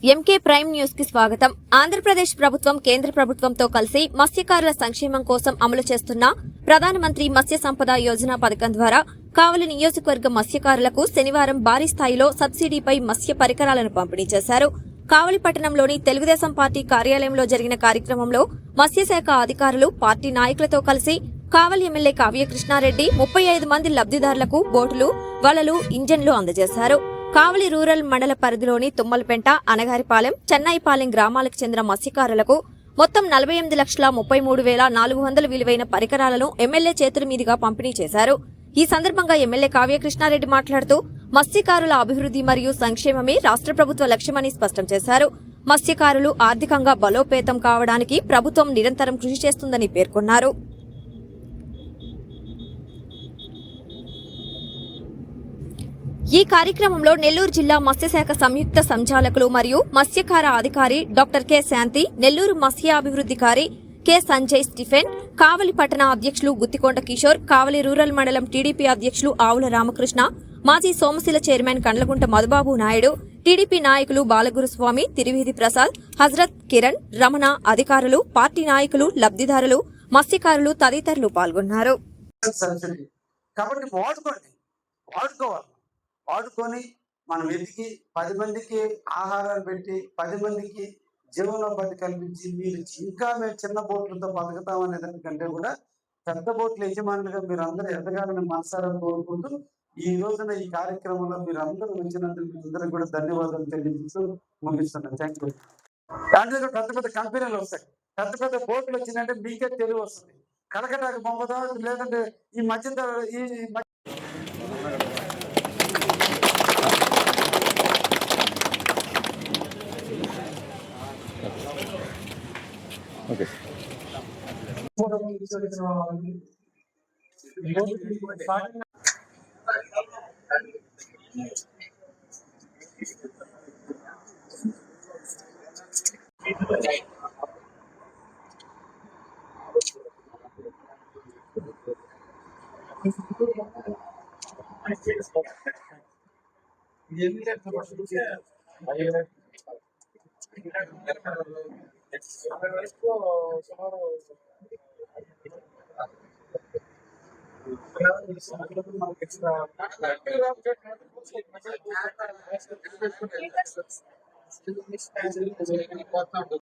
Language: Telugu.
ఎంకే ప్రైమ్ న్యూస్ కి స్వాగతం. ఆంధ్రప్రదేశ్ ప్రభుత్వం కేంద్ర ప్రభుత్వంతో కలిసి మత్స్యకారుల సంక్షేమం కోసం అమలు చేస్తున్న ప్రధానమంత్రి మత్స్య సంపద యోజన పథకం ద్వారా కావలి నియోజకవర్గ మత్స్యకారులకు శనివారం భారీ స్థాయిలో సబ్సిడీపై మత్స్య పరికరాలను పంపిణీ చేశారు. కావలి పట్టణంలోని తెలుగుదేశం పార్టీ కార్యాలయంలో జరిగిన కార్యక్రమంలో మత్స్యశాఖ అధికారులు పార్టీ నాయకులతో కలిసి కావలి ఎమ్మెల్యే కావ్య కృష్ణారెడ్డి 35 మంది లబ్ధిదారులకు బోటులు, వలలు, ఇంజన్లు అందజేశారు. కావలి రూరల్ మండల పరిధిలోని తుమ్మలపెంట, అనగారిపాలెం, చెన్నైపాలెం గ్రామాలకు చెందిన మత్స్యకారులకు మొత్తం 48,33,400 విలువైన పరికరాలను ఎమ్మెల్యే చేతుల మీదుగా పంపిణీ చేశారు. ఈ సందర్భంగా ఎమ్మెల్యే కావ్య కృష్ణారెడ్డి మాట్లాడుతూ మత్స్యకారుల అభివృద్ధి మరియు సంక్షేమమే రాష్ట్ర ప్రభుత్వ లక్ష్యమని స్పష్టం చేశారు. మత్స్యకారులు ఆర్థికంగా బలోపేతం కావడానికి ప్రభుత్వం నిరంతరం కృషి చేస్తుందని పేర్కొన్నారు. ఈ కార్యక్రమంలో నెల్లూరు జిల్లా మత్స్యశాఖ సంయుక్త సంచాలకులు మరియు మత్స్యకార అధికారి డాక్టర్ కె శాంతి, నెల్లూరు మత్స్యాభివృద్ధికారి కె సంజయ్ స్టీఫెన్, కావలి పట్టణ అధ్యక్షులు గుత్తికొండ కిషోర్, కావలి రూరల్ మండలం టీడీపీ అధ్యక్షులు ఆవుల రామకృష్ణ, మాజీ సోమశిల చైర్మన్ కండ్లగుంట మధుబాబు నాయుడు, టీడీపీ నాయకులు బాలగురుస్వామి, తిరువీధి ప్రసాద్, హజరత్ కిరణ్, రమణ, అధికారులు, పార్టీ నాయకులు, లబ్ధిదారులు, మత్స్యకారులు తదితరులు పాల్గొన్నారు. వాడుకొని మనం ఎదిగి 10 మందికి ఆహారాలు పెట్టి 10 మందికి జీవనోపాధి కల్పించి మీరు ఇంకా మేము చిన్న బోట్లతో బతుకుతాం అనే దానికంటే కూడా పెద్ద బోట్ల యజమానులుగా మీరు అందరూ ఎదగాలని మనసారా కోరుకుంటూ ఈ రోజున ఈ కార్యక్రమంలో మీరు అందరూ వచ్చినందుకు అందరూ కూడా ధన్యవాదాలు తెలియజేస్తూ ముగిస్తున్నాను. Thank you. దాంట్లో పెద్ద పెద్ద కంపెనీలు వస్తాయి, పెద్ద పెద్ద బోట్లు వచ్చిందంటే మీకే తెలివి వస్తుంది. కలకటాకు పంపదా, లేదంటే ఈ మధ్య Okay.